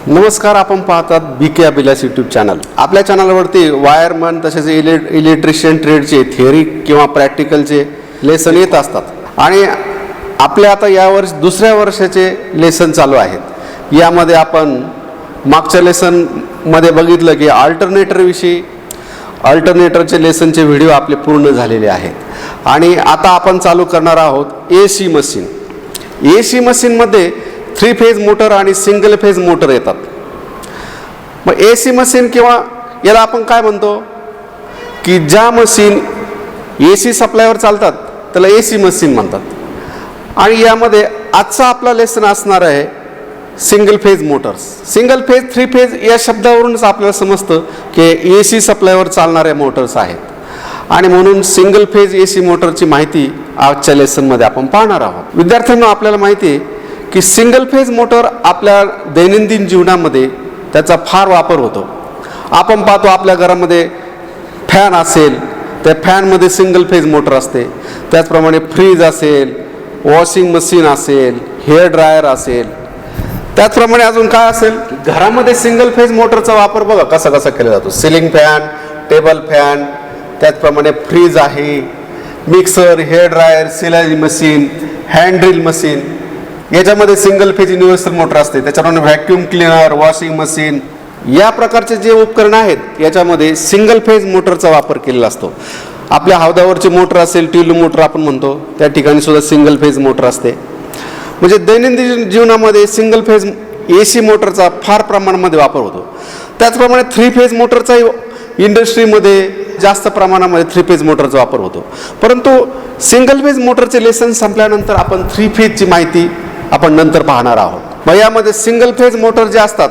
नमस्कार, आपण पाहतात BK अभिलाष यूट्यूब चॅनल. आपल्या चॅनलवरती वायरमन तसेच इलेक्ट्रिशियन ट्रेडचे थिअरी किंवा प्रॅक्टिकलचे लेसन येत असतात आणि आपल्या आता यावर्षी दुसऱ्या वर्षाचे लेसन चालू आहेत. यामध्ये आपण मागच्या लेसनमध्ये बघितलं की अल्टरनेटरचे लेसनचे व्हिडिओ आपले पूर्ण झालेले आहेत आणि आता आपण चालू करणार आहोत AC मशीन. AC मशीनमध्ये 3 फेज मोटर आणि सिंगल फेज मोटर येतात. मग AC मशीन किंवा याला आपण काय म्हणतो की ज्या मशीन AC सप्लायवर चालतात त्याला AC मशीन म्हणतात. आणि यामध्ये आजचा आपला लेसन असणार आहे single phase Motors. Single phase 3 phase या शब्दावरूनच आपल्याला समजतं की AC सप्लायवर चालणाऱ्या मोटर्स आहेत आणि म्हणून सिंगल फेज AC मोटरची माहिती आजच्या लेसनमध्ये आपण पाहणार आहोत. विद्यार्थ्यांना आपल्याला माहिती आहे की सिंगल फेज मोटर आपल्या दैनंदिन जीवनामध्ये त्याचा फार वापर होतो. आपण पाहतो आपल्या घरामध्ये फॅन असेल, त्या फॅनमध्ये सिंगल फेज मोटर असते. त्याचप्रमाणे फ्रीज असेल, वॉशिंग मशीन असेल, हेअर ड्रायर असेल. त्याचप्रमाणे अजून काय असेल, घरामध्ये सिंगल फेज मोटरचा वापर बघा कसा कसा केला जातो. सिलिंग फॅन, टेबल फॅन, त्याचप्रमाणे फ्रीज आहे, मिक्सर, हेअर ड्रायर, सिलाई मशीन, हँड ड्रिल मशीन. याच्यामध्ये सिंगल फेज युनिव्हर्सल मोटर असते. त्याच्याप्रमाणे व्हॅक्यूम क्लिनर, वॉशिंग मशीन या प्रकारचे जे उपकरण आहेत याच्यामध्ये सिंगल फेज मोटरचा वापर केलेला असतो. आपल्या हौदावरची मोटर असेल, ट्यूब मोटर आपण म्हणतो, त्या ठिकाणी सुद्धा सिंगल फेज मोटर असते. म्हणजे दैनंदिन जीवनामध्ये सिंगल फेज AC मोटरचा फार प्रमाणामध्ये वापर होतो. त्याचप्रमाणे 3 फेज मोटरचाही इंडस्ट्रीमध्ये जास्त प्रमाणामध्ये 3 फेज मोटरचा वापर होतो. परंतु सिंगल फेज मोटरचे लेसन संपल्यानंतर आपण 3 फेजची माहिती आपण नंतर पाहणार आहोत. मग यामध्ये सिंगल फेज मोटर जे असतात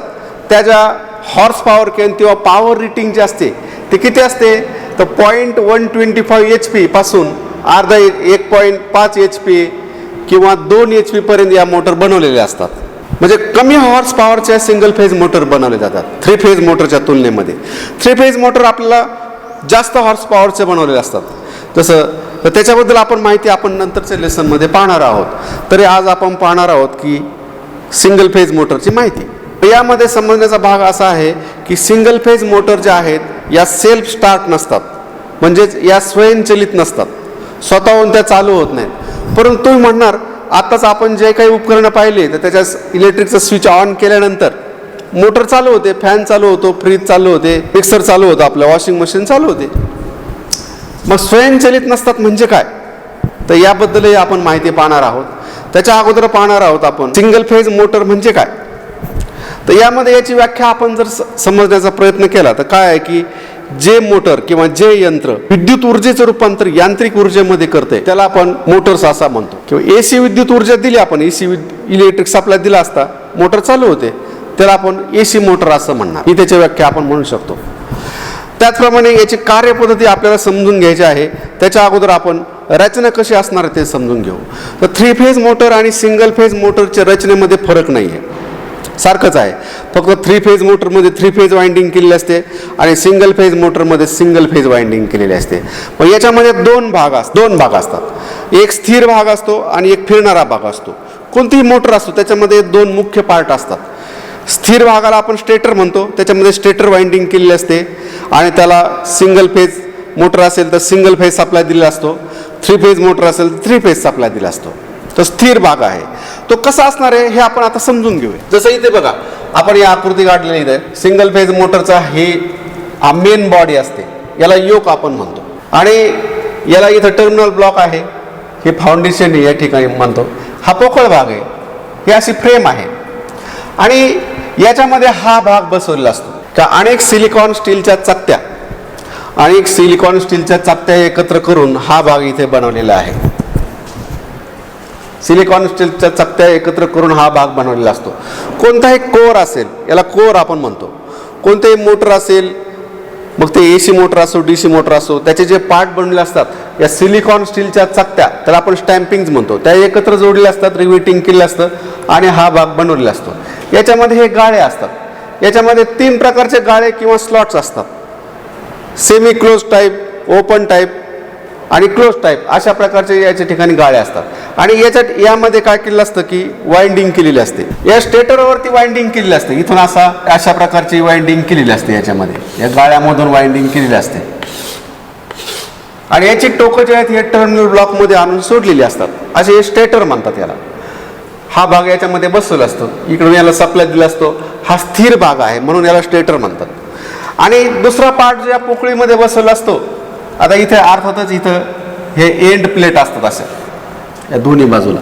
त्याच्या हॉर्स पॉवर किंवा पॉवर रेटिंग जे असते ते किती असते, तर 0.125 HP पासून अर्धा 1.5 HP किंवा 2 HP पर्यंत या मोटर बनवलेल्या असतात. म्हणजे कमी हॉर्स पॉवरच्या सिंगल फेज मोटर बनवले जातात 3 फेज मोटरच्या तुलनेमध्ये. 3 फेज मोटर आपल्याला जास्त हॉर्स पॉवरचे बनवलेले असतात. तर त्याच्याबद्दल आपण माहिती आपण नंतरच्या लेसनमध्ये पाहणार आहोत. तरी आज आपण पाहणार आहोत की सिंगल फेज मोटरची माहिती. यामध्ये समजण्याचा भाग असा आहे की सिंगल फेज मोटर ज्या आहेत या सेल्फ स्टार्ट नसतात, म्हणजेच या स्वयंचलित नसतात, स्वतःहून त्या चालू होत नाहीत. परंतु तुम्ही म्हणणार आताच आपण जे काही उपकरणं पाहिले तर त्याच्या इलेक्ट्रिकचं स्विच ऑन केल्यानंतर मोटर चालू होते, फॅन चालू होतो, फ्रीज चालू होते, मिक्सर चालू होतं, आपलं वॉशिंग मशीन चालू होते. मग स्वयंचलित नसतात म्हणजे काय, तर याबद्दलही आपण माहिती पाहणार आहोत. त्याच्या अगोदर पाहणार आहोत आपण सिंगल फेज मोटर म्हणजे काय. तर यामध्ये याची व्याख्या आपण जर समजण्याचा प्रयत्न केला तर काय आहे की जे मोटर किंवा जे यंत्र विद्युत ऊर्जेचं रूपांतर यांत्रिक ऊर्जेमध्ये करते त्याला आपण मोटर्स असा म्हणतो. किंवा AC विद्युत ऊर्जा दिली आपण, AC इलेक्ट्रिक सप्लाय दिला असता मोटर चालू होते, त्याला आपण AC मोटर असं म्हणणार. ही त्याची व्याख्या आपण म्हणू शकतो. त्याचप्रमाणे याची कार्यपद्धती आपल्याला समजून घ्यायची आहे. त्याच्या अगोदर आपण रचना कशी असणार ते समजून घेऊ. तर 3 फेज मोटर आणि सिंगल फेज मोटरच्या रचनेमध्ये फरक नाही आहे, सारखंच आहे. फक्त 3 फेज मोटरमध्ये 3 फेज वाइंडिंग केलेली असते आणि सिंगल फेज मोटरमध्ये सिंगल फेज वाइंडिंग केलेली असते. मग याच्यामध्ये दोन भाग असतात. एक स्थिर भाग असतो आणि एक फिरणारा भाग असतो. कोणतीही मोटर असतो त्याच्यामध्ये 2 मुख्य पार्ट असतात. स्थिर भागाला आपण स्टेटर म्हणतो, त्याच्यामध्ये स्टेटर वाइंडिंग केलेली असते आणि त्याला सिंगल फेज मोटर असेल तर सिंगल फेज सप्लाय दिलेला असतो, 3 फेज मोटर असेल तर 3 फेज सप्लाय दिला असतो. तो स्थिर भाग आहे. तो कसा असणार आहे हे आपण आता समजून घेऊया. जसं इथे बघा आपण या आकृती काढलेली इथे सिंगल फेज मोटरचा हा मेन बॉडी असते, याला योक आपण म्हणतो आणि याला इथं टर्मिनल ब्लॉक आहे, हे फाउंडेशन या ठिकाणी म्हणतो. हा पोकळ भाग आहे, ही अशी फ्रेम आहे आणि याच्यामध्ये हा भाग बसवलेला असतो. का अनेक सिलिकॉन स्टीलच्या चकत्या एकत्र करून हा भाग इथे बनवलेला आहे. सिलिकॉन स्टीलच्या चकत्या एकत्र करून हा भाग बनवलेला असतो. कोणताही कोर असेल याला कोर आपण म्हणतो. कोणतेही मोटर असेल, मग ते AC मोटर असो, DC मोटर असो, त्याचे जे पार्ट बनलेले असतात या सिलिकॉन स्टीलच्या चकत्या त्याला आपण स्टॅम्पिंग म्हणतो, त्या एकत्र जोडलेल्या असतात, रिवेटिंग केलेलं असतं आणि हा भाग बनवलेला असतो. याच्यामध्ये हे गाळे असतात. याच्यामध्ये 3 प्रकारचे गाळे किंवा स्लॉट्स असतात. Semi close type, open type आणि क्लोज टाईप अशा प्रकारचे याच्या ठिकाणी गाळे असतात. आणि यामध्ये काय केलेलं असतं की वाइंडिंग केलेली असते. या स्टेटरवरती वाइंडिंग केलेली असते. इथून अशा प्रकारची वाइंडिंग केलेली असते. याच्यामध्ये या गाळ्यामधून वाइंडिंग केलेली असते. आणि याची टोकं जे आहेत हे टर्मिनल ब्लॉकमध्ये आणून सोडलेली असतात. असे हे स्टेटर म्हणतात याला. हा भाग याच्यामध्ये बसवला असतो. इकडून याला सप्लाय दिला असतो. हा स्थिर भाग आहे म्हणून याला स्टेटर म्हणतात. आणि दुसरा पार्ट ज्या पोकळीमध्ये बसवला असतो, आता इथे अर्थातच इथं हे एंड प्लेट असतात अशा या दोन्ही बाजूला.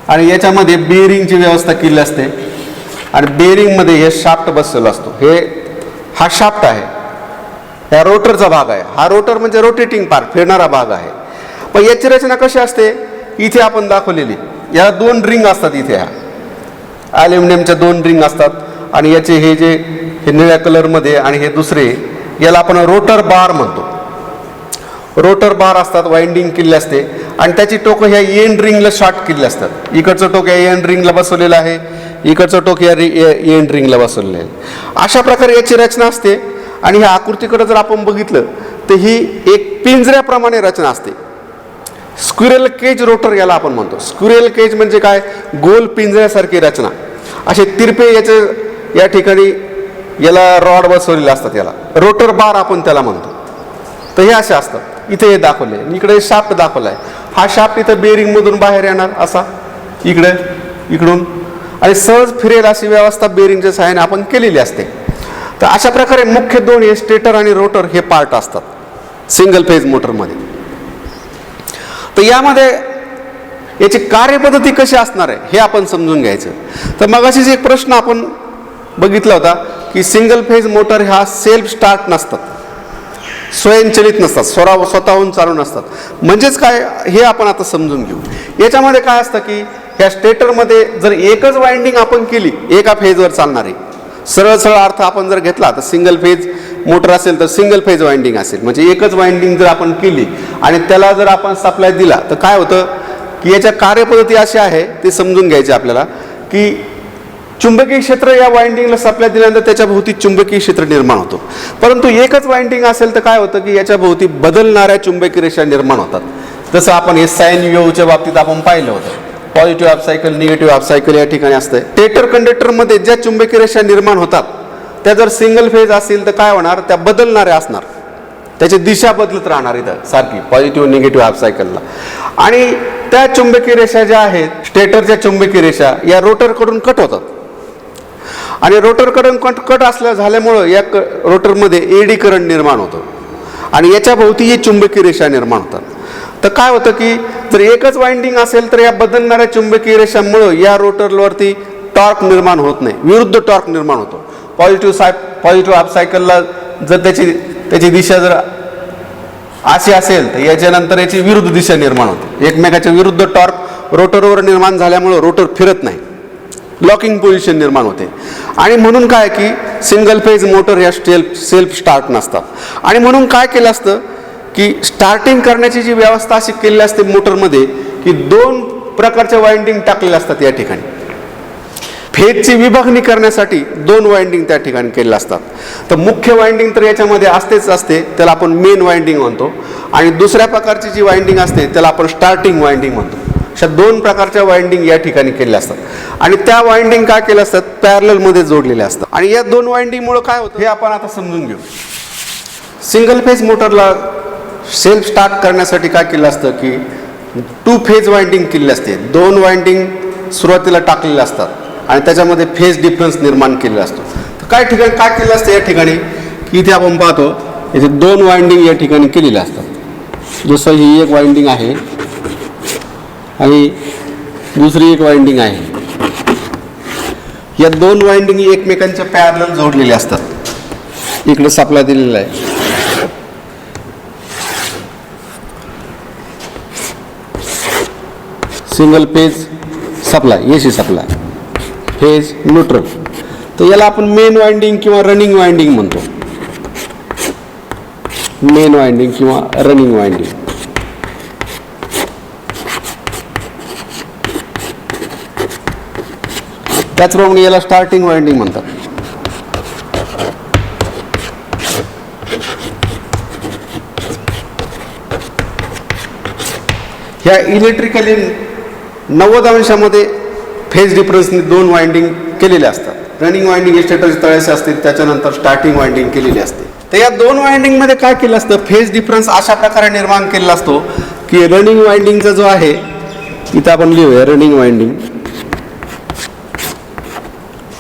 आणि याच्यामध्ये बेरिंगची व्यवस्था केली असते. आणि बेरिंगमध्ये हे शाफ्ट बसवला असतो. हा शाफ्ट आहे. हा रोटरचा भाग आहे. हा रोटर म्हणजे रोटेटिंग पार्ट, फिरणारा भाग आहे. पण याची रचना कशी असते इथे आपण दाखवलेली. या 2 रिंग असतात इथे. ह्या ॲल्युमिनियमच्या 2 रिंग असतात. आणि याचे हे निळ्या कलरमध्ये आणि हे दुसरे याला आपण रोटर बार म्हणतो. रोटर बार असतात. वाइंडिंग केलेली असते. आणि त्याची टोकं ह्या एंड रिंगला शॉर्ट केलेली असतात. इकडचं टोक या एंड रिंगला बसवलेलं आहे. इकडचं टोक या एंड रिंगला बसवलेलं आहे. अशा प्रकारे याची रचना असते. आणि ह्या आकृतीकडे जर आपण बघितलं तर ही एक पिंजऱ्याप्रमाणे रचना असते. स्क्विरल केज रोटर याला आपण म्हणतो. स्क्विरल केज म्हणजे काय, गोल पिंजऱ्यासारखी रचना. असे तिरपे या ठिकाणी याला रॉड बसवलेले असतात. याला रोटर बार आपण त्याला म्हणतो. तर हे असे असतात. इथे हे दाखवले. इकडे शाफ्ट दाखवला आहे. हा शाफ्ट इथं बेरिंगमधून बाहेर येणार असा इकडून आणि सहज फिरेल अशी व्यवस्था बेरिंगच्या सहाय्याने आपण केलेली असते. तर अशा प्रकारे मुख्य 2 हे स्टेटर आणि रोटर हे पार्ट असतात सिंगल फेज मोटरमध्ये. तर यामध्ये याची कार्यपद्धती कशी असणार आहे हे आपण समजून घ्यायचं. तर मगाशीच एक प्रश्न आपण बघितला होता की सिंगल फेज मोटर ह्या सेल्फ स्टार्ट नसतात, स्वयंचलित नसतात, स्वतःहून चालू नसतात. म्हणजेच काय हे आपण आता समजून घेऊ. याच्यामध्ये काय असतं की ह्या स्टेटरमध्ये जर एकच वाइंडिंग आपण केली एका फेजवर चालणारी, सरळ अर्थ आपण जर घेतला तर सिंगल फेज मोटर असेल तर सिंगल फेज वाइंडिंग असेल. म्हणजे एकच वाइंडिंग जर आपण केली आणि त्याला जर आपण सप्लाय दिला तर काय होतं की याच्या कार्यपद्धती अशी आहे ते समजून घ्यायचे आपल्याला की चुंबकीय क्षेत्र या वाइंडिंगला सप्लाय दिल्यानंतर त्याच्या भोवती चुंबकीय क्षेत्र निर्माण होतो. परंतु एकच वाइंडिंग असेल तर काय होतं की याच्या भोवती बदलणाऱ्या चुंबकीय रेषा निर्माण होतात. जसं आपण हे साइन वेव्हच्या बाबतीत आपण पाहिलं होतं. Positive half cycle, negative half cycle या ठिकाणी असते. स्टेटर कंडक्टरमध्ये ज्या चुंबकीय रेषा निर्माण होतात त्या जर सिंगल फेज असतील तर काय होणार, त्या बदलणाऱ्या असणार. त्याची दिशा बदलत राहणार इथं सारखी पॉझिटिव्ह निगेटिव्ह हाफ सायकलला. आणि त्या चुंबकीय रेषा ज्या आहेत स्टेटरच्या चुंबकीय रेषा या रोटरकडून कट होतात. आणि रोटरकडून कट झाल्यामुळं या रोटरमध्ये एडी करंट निर्माण होतो आणि याच्या भोवती ही चुंबकीय रेषा निर्माण होतात. तर काय होतं की जर एकच वाइंडिंग असेल तर या बदलणाऱ्या चुंबकीय रेषांमुळं या रोटरवरती टॉर्क निर्माण होत नाही, विरुद्ध टॉर्क निर्माण होतो. पॉझिटिव्ह हाफ सायकलला जर त्याची दिशा जर अशी असेल तर याच्यानंतर याची विरुद्ध दिशा निर्माण होते. एकमेकाच्या विरुद्ध टॉर्क रोटरवर निर्माण झाल्यामुळं रोटर फिरत नाही, लॉकिंग पोझिशन निर्माण होते. आणि म्हणून काय की सिंगल फेज मोटर ह्या सेल्फ स्टार्ट नसतात. आणि म्हणून काय केलं असतं की स्टार्टिंग करण्याची जी व्यवस्था अशी केलेली असते मोटरमध्ये की 2 प्रकारच्या वाइंडिंग टाकलेल्या असतात. या ठिकाणी फेजची विभागणी करण्यासाठी 2 वाइंडिंग त्या ठिकाणी केलेल्या असतात. तर मुख्य वाइंडिंग तर याच्यामध्ये असते, त्याला आपण मेन वाइंडिंग म्हणतो. आणि दुसऱ्या प्रकारची जी वाइंडिंग असते त्याला आपण स्टार्टिंग वाइंडिंग म्हणतो. अशा 2 प्रकारच्या वाइंडिंग या ठिकाणी केलेल्या असतात. आणि त्या वाइंडिंग काय केल्या असतात, पॅरललमध्ये जोडलेल्या असतात. आणि या 2 वाइंडिंगमुळे काय होतं हे आपण आता समजून घेऊ. सिंगल फेज मोटरला सेल्फ स्टार्ट करण्यासाठी काय केलं असतं की 2 फेज वाइंडिंग केलेली असते. 2 वाइंडिंग सुरुवातीला टाकलेल्या असतात आणि त्याच्यामध्ये फेज डिफरन्स निर्माण केलेला असतो. तर काय ठिकाणी काय केलं असतं या ठिकाणी की इथे आपण पाहतो इथे 2 वाइंडिंग या ठिकाणी केलेल्या असतात. जसं ही एक वाइंडिंग आहे आणि दुसरी एक वाइंडिंग आहे. या 2 वाइंडिंग एकमेकांच्या पॅरलल जोडलेल्या असतात. इकडे सप्लाय दिलेला आहे. Single phase supply, AC supply, phase neutral. तर याला आपण मेन वाइंडिंग किंवा रनिंग वाइंडिंग म्हणतो. मेन वाइंडिंग किंवा रनिंग वाइंडिंग. त्याचप्रमाणे याला स्टार्टिंग वाइंडिंग म्हणतात. ह्या इलेक्ट्रिकली 90 अंशामध्ये फेज डिफरन्सने 2 वाइंडिंग केलेले असतात. रनिंग वाइंडिंग स्टेटरच्या तळाशी असतील, त्याच्यानंतर स्टार्टिंग वाइंडिंग केलेली असते. तर या 2 वाइंडिंगमध्ये काय केलं असतं, फेज डिफरन्स अशा प्रकारे निर्माण केलेला असतो की रनिंग वाइंडिंगचा जो आहे, इथं आपण लिहूया रनिंग वाइंडिंग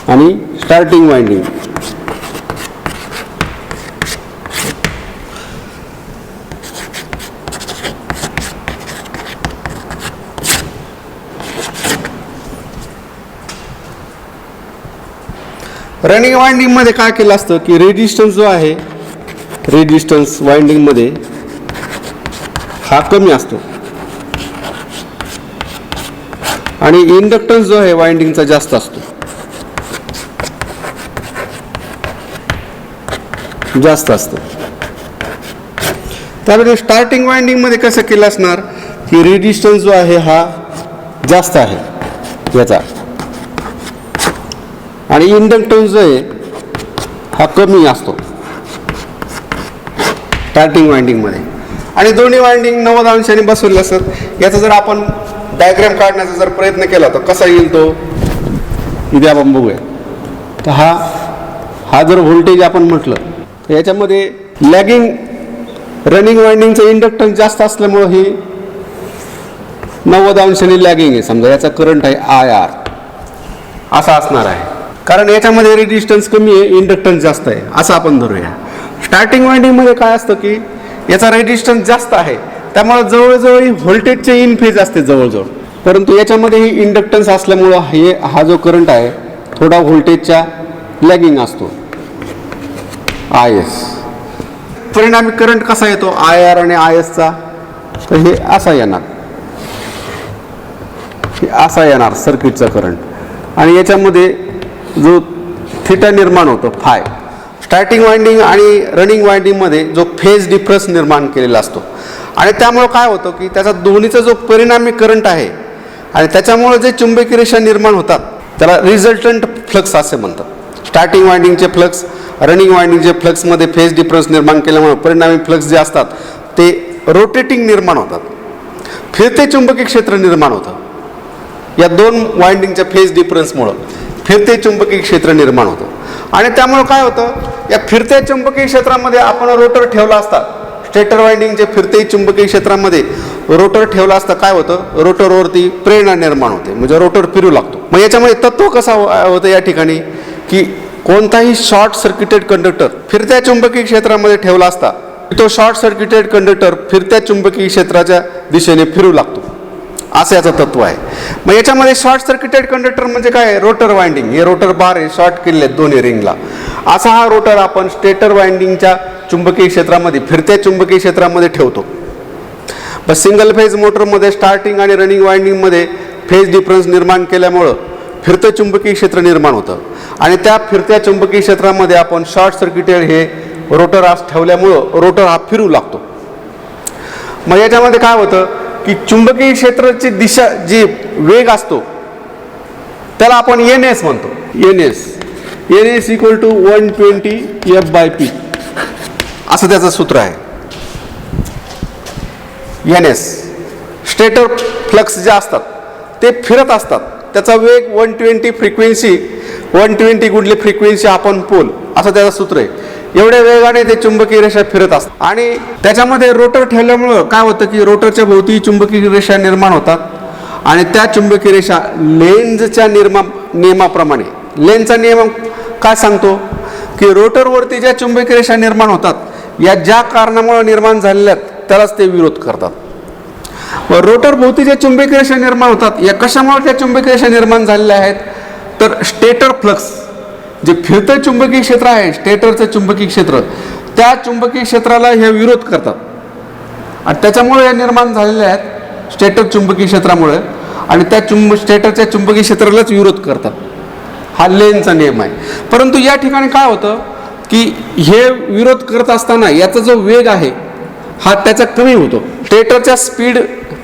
आणि स्टार्टिंग वाइंडिंग. रनिंग वाइंडिंगमध्ये काय केलं असतं की रेजिस्टन्स जो आहे, रेजिस्टन्स वाइंडिंगमध्ये हा कमी असतो आणि इंडक्टन्स जो आहे वाइंडिंगचा जास्त असतो, जास्त असतो. त्यामध्ये स्टार्टिंग वाइंडिंगमध्ये कसं केलं असणार की रेजिस्टन्स जो आहे हा जास्त आहे याचा आणि इंडक्टन्स जो आहे हा कमी असतो स्टार्टिंग वाइंडिंगमध्ये. आणि दोन्ही वाइंडिंग 90 अंशाने बसवले असतात. याचा जर आपण डायग्राम काढण्याचा जर प्रयत्न केला तर कसा येईल तो इथे आपण बघूया. तर हा जर व्होल्टेज आपण म्हटलं तर याच्यामध्ये लॅगिंग रनिंग वाइंडिंगचं इंडक्टन्स जास्त असल्यामुळं ही 90 अंशाने लॅगिंग आहे. समजा याचा करंट आहे IR असा असणार आहे, कारण याच्यामध्ये रेजिस्टन्स कमी आहे, इंडक्टन्स जास्त आहे असं आपण धरूया. स्टार्टिंग वाइंडिंगमध्ये काय असतं की याचा रेजिस्टन्स जास्त आहे, त्यामुळे जवळजवळ व्होल्टेजचे इन फेज असते जवळजवळ, परंतु याच्यामध्ये ही इंडक्टन्स असल्यामुळं हा जो करंट आहे थोडा व्होल्टेजच्या लॅगिंग असतो IS. परिणामी करंट कसा येतो IR आणि ISचा, तर हे असा येणार, हे असा येणार सर्किटचा करंट. आणि याच्यामध्ये जो थिटा निर्माण होतो फाय, स्टार्टिंग वाइंडिंग आणि रनिंग वाइंडिंगमध्ये जो फेज डिफरन्स निर्माण केलेला असतो आणि त्यामुळं काय होतं की त्याचा दोन्हीचा जो परिणामी करंट आहे आणि त्याच्यामुळे जे चुंबकीय रेषा निर्माण होतात त्याला रिझल्टंट फ्लक्स असे म्हणतात. स्टार्टिंग वाइंडिंगचे फ्लक्स, रनिंग वाइंडिंगचे फ्लक्समध्ये फेज डिफरन्स निर्माण केल्यामुळे परिणामी फ्लक्स जे असतात ते रोटेटिंग निर्माण होतात, फिरते चुंबकीय क्षेत्र निर्माण होतं. या 2 वाइंडिंगच्या फेज डिफरन्समुळं फिरते चुंबकीय क्षेत्र निर्माण होतं आणि त्यामुळं काय होतं, या फिरत्या चुंबकीय क्षेत्रामध्ये आपण रोटर ठेवला असता, स्टेटर वाइंडिंगच्या फिरते चुंबकीय क्षेत्रामध्ये रोटर ठेवला असता काय होतं, रोटरवरती प्रेरणा निर्माण होते, म्हणजे रोटर फिरू लागतो. मग याच्यामध्ये तत्व कसा होतं या ठिकाणी की कोणताही शॉर्ट सर्किटेड कंडक्टर फिरत्या चुंबकीय क्षेत्रामध्ये ठेवला असता तो शॉर्ट सर्किटेड कंडक्टर फिरत्या चुंबकीय क्षेत्राच्या दिशेने फिरू लागतो, असं याचं तत्व आहे. मग याच्यामध्ये शॉर्ट सर्किटेड कंडक्टर म्हणजे काय, रोटर वाइंडिंग, हे रोटर बार आहे शॉर्ट केलेले आहेत दोन्ही रिंगला. असा हा रोटर आपण स्टेटर वाइंडिंगच्या चुंबकीय क्षेत्रामध्ये, फिरत्या चुंबकीय क्षेत्रामध्ये ठेवतो. बस सिंगल फेज मोटरमध्ये स्टार्टिंग आणि रनिंग वाइंडिंगमध्ये फेज डिफरन्स निर्माण केल्यामुळं फिरतं चुंबकीय क्षेत्र निर्माण होतं आणि त्या फिरत्या चुंबकीय क्षेत्रामध्ये आपण शॉर्ट सर्किटेड हे रोटर ठेवल्यामुळं रोटर हा फिरू लागतो. मग याच्यामध्ये काय होतं की चुंबकीय क्षेत्राची दिशा, जी वेग असतो त्याला आपण NS म्हणतो. NS इक्वल टू 120 F/P असं त्याचं सूत्र आहे. NS स्टेटर फ्लक्स जे असतात ते फिरत असतात, त्याचा वेग 120 फ्रिक्वेन्सी, 120 गुणले फ्रिक्वेन्सी आपण पोल असं त्याचं सूत्र आहे. एवढ्या वेगाने ते चुंबकीय रेषा फिरत असतात आणि त्याच्यामध्ये रोटर ठेवल्यामुळं काय होतं की रोटरच्या भोवती चुंबकीय रेषा निर्माण होतात आणि त्या चुंबकीय रेषा लेन्झच्या नियमाप्रमाणे, लेन्झचा नियम काय सांगतो की रोटरवरती ज्या चुंबकीय रेषा निर्माण होतात या ज्या कारणामुळे निर्माण झालेल्या त्यालाच ते विरोध करतात. रोटर भोवती ज्या चुंबकीय रेषा निर्माण होतात या कशामुळे त्या चुंबकीय रेषा निर्माण झालेल्या आहेत, तर स्टेटर फ्लक्स, जे फिरतं चुंबकीय क्षेत्र आहे स्टेटरचं चुंबकीय क्षेत्र, त्या चुंबकीय क्षेत्राला हे विरोध करतात आणि त्याच्यामुळे या निर्माण झालेल्या आहेत स्टेटर चुंबकीय क्षेत्रामुळे आणि त्या स्टेटरच्या चुंबकीय क्षेत्रालाच विरोध करतात. हा लेन्झचा नियम आहे. परंतु या ठिकाणी काय होतं की हे विरोध करत असताना याचा जो वेग आहे हा त्याचा कमी होतो. स्टेटरच्या स्पीड,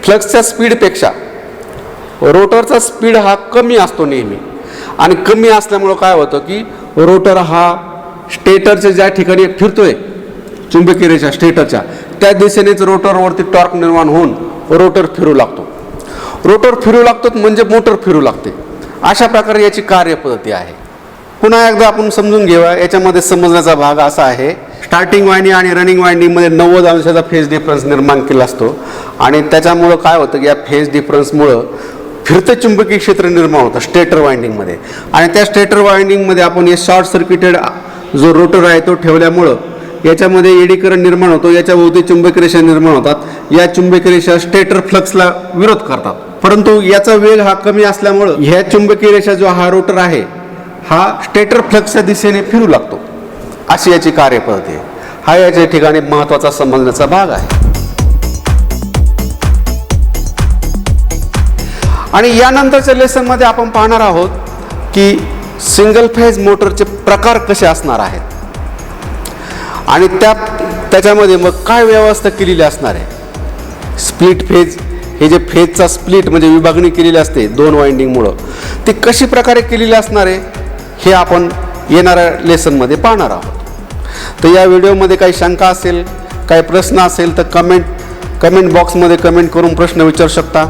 फ्लक्सच्या स्पीडपेक्षा रोटरचा स्पीड हा कमी असतो नेहमी आणि कमी असल्यामुळं काय होतं की रोटर हा स्टेटरच्या ज्या ठिकाणी फिरतोय चुंबकीय रेषा स्टेटरच्या त्या दिशेनेच रोटरवरती टॉर्क निर्माण होऊन रोटर फिरू लागतो. रोटर फिरू लागतो म्हणजे मोटर फिरू लागते. अशा प्रकारे याची कार्यपद्धती आहे. पुन्हा एकदा आपण समजून घेऊया. याच्यामध्ये समजण्याचा भाग असा आहे, स्टार्टिंग वाइंडिंग आणि रनिंग वाइंडिंगमध्ये 90 अंशाचा फेज डिफरन्स निर्माण केला असतो आणि त्याच्यामुळं काय होतं की या फेज डिफरन्समुळं फिरतं चुंबकीय क्षेत्र निर्माण होतं स्टेटर वाइंडिंगमध्ये. आणि त्या स्टेटर वाइंडिंगमध्ये आपण हे शॉर्ट सर्किटेड जो रोटर आहे तो ठेवल्यामुळं याच्यामध्ये एडी करंट निर्माण होतो. याच्या भोवती चुंबकीय रेषा निर्माण होतात. या चुंबकीय रेषा स्टेटर फ्लक्सला विरोध करतात. परंतु याचा वेग हा कमी असल्यामुळं ह्या चुंबकीय रेषा जो हा रोटर आहे हा स्टेटर फ्लक्सच्या दिशेने फिरू लागतो. अशी याची कार्यपद्धती आहे. हा याच्या ठिकाणी महत्त्वाचा समजण्याचा भाग आहे. आणि यानंतरच्या लेसनमध्ये आपण पाहणार आहोत की सिंगल फेज मोटरचे प्रकार कसे असणार आहेत आणि त्याच्यामध्ये मग काय व्यवस्था केलेली असणार आहे. स्प्लिट फेज, हे जे फेजचा स्प्लिट म्हणजे विभागणी केलेली असते 2 वाइंडिंगमुळं, ती कशी प्रकारे केलेली असणार आहे हे आपण येणाऱ्या लेसनमध्ये पाहणार आहोत. तर या व्हिडिओमध्ये काही शंका असेल, काही प्रश्न असेल तर कमेंट बॉक्समध्ये कमेंट करून प्रश्न विचारू शकता.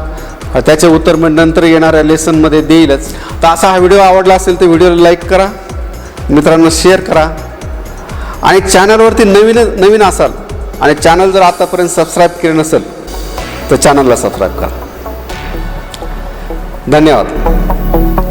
त्याचे उत्तर मी नंतर येणाऱ्या लेसनमध्ये देईलच. तर असा हा व्हिडिओ आवडला असेल तर व्हिडिओला लाईक करा, मित्रांना शेअर करा आणि चॅनलवरती नवीन असाल आणि चॅनल जर आतापर्यंत सबस्क्राईब केलं नसेल तर चॅनलला सबस्क्राईब करा. धन्यवाद.